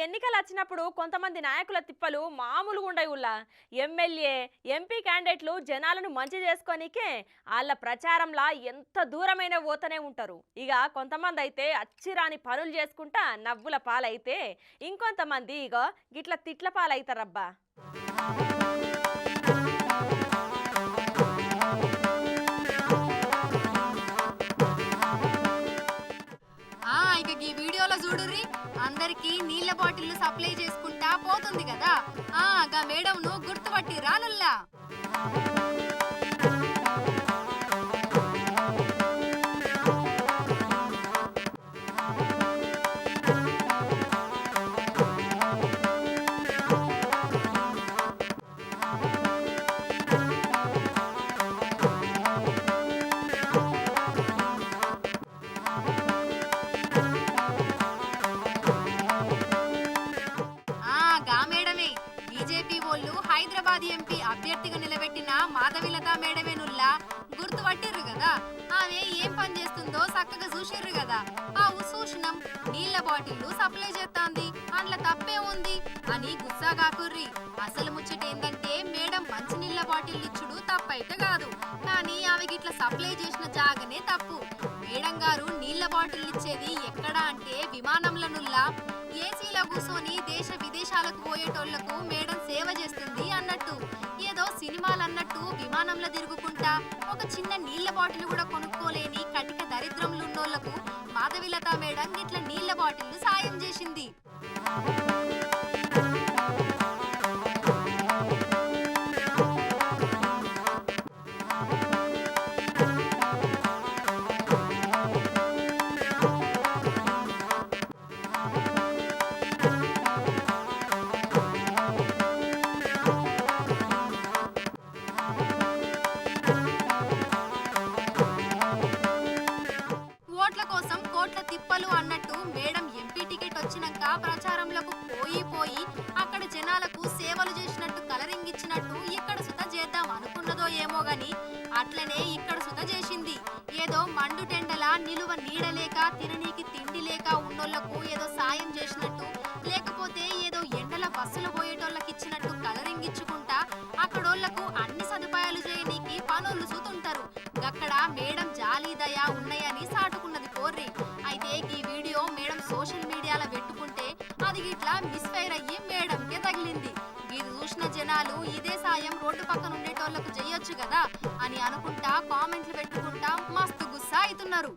ఎన్నికలు వచ్చినప్పుడు కొంతమంది నాయకుల తిప్పలు మామూలుగా ఉండయి ఉల్లా. ఎమ్మెల్యే ఎంపీ క్యాండిడేట్లు జనాలను మంచి చేసుకోనికే వాళ్ళ ప్రచారంలా ఎంత దూరమైన పోతూనే ఉంటారు. ఇక కొంతమంది అయితే అచ్చిరాని పనులు చేసుకుంటా నవ్వుల పాలైతే ఇంకొంతమంది ఇక గిట్ల తిట్ల పాలైతారబ్బా. ఇక ఈ వీడియోలో చూడుర్రి అందరికి నీళ్ల బాటిల్ సప్లై చేసుకుంటా పోతుంది కదా. గా మేడంను గుర్తుపట్టి రానుల్లా. బీజేపీ వాళ్ళు హైదరాబాద్ ఎంపీ అభ్యర్థిగా నిలబెట్టిన మాధవిలత మేడమేనుల్లా గుర్తుపట్టిర్రు కదా. ఆమె ఏం పని చేస్తుందో చక్కగా చూసిర్రు కదా. చూసినాం నీళ్ల బాటిల్ సప్లై చేస్తాంది, అందులో తప్పే ఉంది అని గుస్సా కాకుర్రి. అసలు ముచ్చట ఏందంటే మేడం మంచి నీళ్ల బాటిల్ ఇచ్చుడు తప్పైతే కాదు, కానీ ఆమె గిట్ల సప్లై చేసిన జాగనే తప్పు. మేడం గారు నీళ్ల బాటిల్ ఇచ్చేది ఎక్కడా అంటే విమానంలనుల్లా. ఏసీలో కూర్చొని దేశ విదేశాలకు పోయేటోళ్లకు మేడం సేవ చేస్తుంది అన్నట్టు. ఏదో సినిమాలు అన్నట్టు విమానంలో తిరుగుకుంటా ఒక చిన్న నీళ్ల బాటిల్ కూడా కొనుక్కోలేని కటిక దరిద్రంలో ఉన్నోళ్లకు మాధవిలత మేడం ఇట్లా నీళ్ల బాటిల్ సాయం చేసింది. ఓట్ల కోసం కోట్ల తిప్పలు అన్నట్టు మేడం ఎంపీ టికెట్ వచ్చినాక ప్రచారంలోకి పోయి అక్కడ జనాలకు సేవలు చేసినట్టు కలరింగ్ ఇచ్చినట్టు ఇక్కడ సుత చేద్దాం అనుకున్నదో ఏమో గాని అట్లనే ఇక్కడ సుత చేసింది. ఏదో మండు టెండల నిలువ నీడలేక తిననీకి తిండి లేక ఉన్నోళ్లకు ఏదో సాయం చేసినట్టు, లేకపోతే ఏదో ఎండల బస్సులు పోయేటోళ్ళకి ఇచ్చినట్టు కలరింగ్ ఇచ్చుకుంటా అక్కడోళ్లకు అన్ని సదుపాయాలు చేయనీకి పనులు సుతుంటారు. అక్కడ మేడం జాలి దయా ఉన్నాయని సాటుకున్నది పోర్రి. అయితే ఈ వీడియో మేడం సోషల్ మీడియాలో పెట్టుకుంటే అది ఇట్లా మిస్ఫైర్ అయ్యి మేడంకే తగిలింది. ఇది చూసిన జనాలు ఇదే సాయం రోడ్డు పక్కన ఉండేటోళ్లకు చేయొచ్చు కదా అని అనుకుంటా కామెంట్లు పెట్టుకుంటా మస్తు గుస్సా అవుతున్నారు.